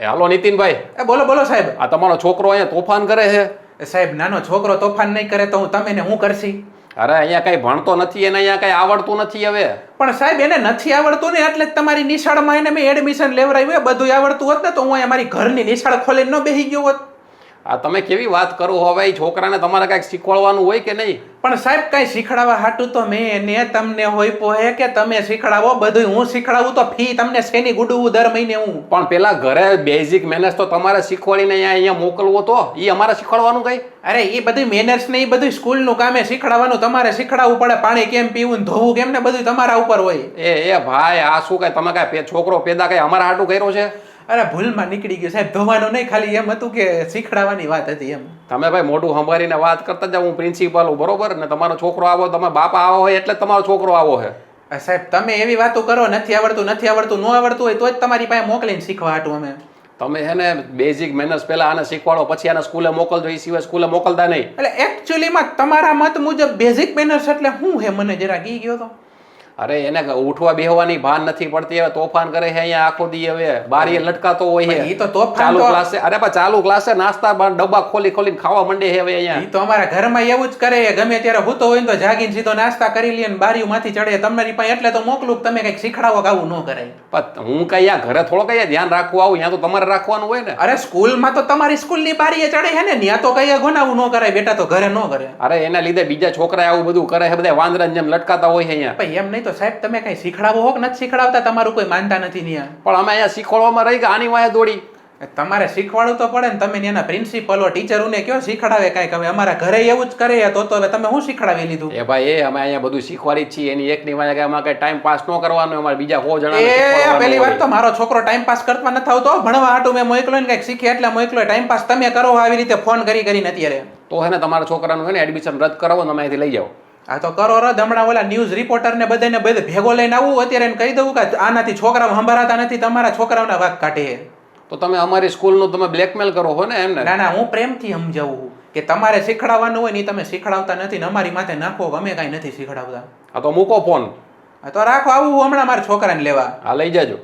એ હાલો નીતિનભાઈ, બોલો બોલો સાહેબ. આ તમારો છોકરો અહીંયા તોફાન કરે છે. સાહેબ નાનો છોકરો તોફાન નહીં કરે તો હું તમે ને હું કરશી? અરે અહીંયા કઈ ભણતો નથી, એને અહીંયા કઈ આવડતું નથી હવે. પણ સાહેબ એને નથી આવડતું ને એટલે જ તમારી નિશાળમાં એને મેં એડમિશન લેવડાવ્યું. બધું આવડતું હોત ને તો હું અહીંયા મારી ઘરની નિશાળ ખોલીને ન બેસી ગયો હોત. આ તમે કેવી વાત કરો હવે? એ છોકરાને તમારે કઈક શીખવાડવાનું હોય કે નહીં? પણ સાહેબ કઈ શીખડાવવા હાટું તો મેં ને તમને હોય પોહે કે તમે શીખડાવો? બધું હું શીખડાવું તો ફી તમને શેની ગુડવું દર મહિને હું? પણ પેલા ઘરે બેઝિક મેનર્સ તો તમારે શીખવાડીને અહીંયા મોકલવો તો એ અમારે શીખવાડવાનું કઈ? અરે એ બધી મેનર્સ ને એ બધું સ્કૂલનું કામે શીખડાવવાનું તમારે શીખડાવવું પડે. પાણી કેમ પીવું, ધોવું કેમ ને બધું તમારા ઉપર હોય. એ ભાઈ, આ શું કઈ તમે કઈ છોકરો પેદા કઈ અમારા હાટું કર્યો છે? અરે ભૂલમાં નીકળી ગયું સાહેબ, ધોવાનું નહીં, ખાલી એમ હતું કે શીખડાવવાની વાત હતી એમ. તમે ભાઈ મોઢું સંભાળીને વાત કરતા જાવ. હું પ્રિન્સિપાલ હું, બરોબર ને? તમારો છોકરો આવો, તમે બાપા આવો હોય એટલે જ તમારો છોકરો આવો છે. સાહેબ તમે એવી વાતો કરો, નથી આવડતું નથી આવડતું, ન આવડતું હોય તો જ તમારી પાસે મોકલીને શીખવા હાટું અમે. તમે છે ને બેઝિક મેનર્સ પહેલા આને શીખવાડો, પછી આને સ્કૂલે મોકલજો. એ સિવાય સ્કૂલે મોકલતા નહીં. એટલે એકચ્યુઅલીમાં તમારા મત મુજબ બેઝિક મેનર્સ એટલે શું હે? મને જરા કી ગયો તો. અરે એને ઉઠવા બેહવાની ભાન નથી પડતી. હવે તોફાન કરે છે અહીંયા આખો દી. હવે બારીએ લટકાતો હોય છે. ઈ તો તોફાન ચાલુ તો ક્લાસે, અરે પણ ચાલુ ક્લાસે નાસ્તા ડબ્બા ખોલી ખોલીને ખાવા માંડે છે હવે અહીંયા. ઈ તો અમારા ઘરમાં એવું જ કરે. ગમે ત્યારે હૂતો હોય ને તો જાગીને સીધો નાસ્તા કરી લે ને બારીમાંથી ચડે. તમારી પાસે એટલે તો મોકલું કે તમે કઈક શીખડાવો કે આવું ન કરાય. પણ હું કઈ અહીંયા ઘરે થોડો કઈ ધ્યાન રાખવું આવું? ત્યાં તો તમારે રાખવાનું હોય ને. અરે સ્કૂલમાં તો તમારી સ્કૂલની બારીએ ચડે છે ને, ત્યાં તો કઈ ગુનાવું ન કરાય. બેટા તો ઘરે ન કરે. અરે એના લીધે બીજા છોકરા આવું બધું કરે છે. બધા વાંદરાની જેમ લટકાતા હોય છે અહીંયા. ભાઈ એમ નહીં તો સાહેબ તમે કઈ શીખડાવો હો કે નથી શીખડાવતા? તમારું કોઈ માનતા નથી ત્યાં. પણ અમે અહીંયા શીખવાડવામાં રહી ગયા, આની વાંહે દોડી. તમારે શીખવાડવું તો પડે ને. તમે એના પ્રિન્સિપલો ટીચરોને કયો શીખડાવે કાંઈક? હવે અમારા ઘરે એવું જ કરે તો હવે તમે શું શીખડાવી લીધું? એ ભાઈ અમે અહીંયા બધું શીખવાડી જ છીએ. એની એકની વાંહે અમારે કઈ ટાઈમ પાસ ન કરવાનો. અમારે બીજા 100 જણા. પેલી વાત તો મારો છોકરો ટાઈમ પાસ કરતા નથી આવતો. ભણવા હાટું મેં મોકલો ને કઈક શીખે એટલે મોકલો. ટાઈમ પાસ તમે કરો આવી રીતે ફોન કરીને અત્યારે. તો હે ને તમારા છોકરાનું છે ને એડમિશન રદ કરાવો ને અમે અહીંથી લઈ જાઓ. આ તો કરો રદ. હમણાં ઓલા ન્યૂઝ રિપોર્ટર ને બધાને બધે ભેગો લઈને આવું અત્યારે એને કહી દઉં કે આનાથી છોકરાઓ સંભળાતા નથી, તમારા છોકરાઓના વાક કાઢે. તો તમે અમારી સ્કૂલનું તમે બ્લેકમેલ કરો છો ને એમને? ના ના, હું પ્રેમથી સમજાવું કે તમારે શીખડાવવાનું હોય ને તમે શીખડાવતા નથી ને અમારી માથે નાખો કે અમે કાંઈ નથી શીખડાવતા. હા તો મૂકો ફોન. તો રાખો, આવું હમણાં મારા છોકરાને લેવા. હા લઈ જાજો.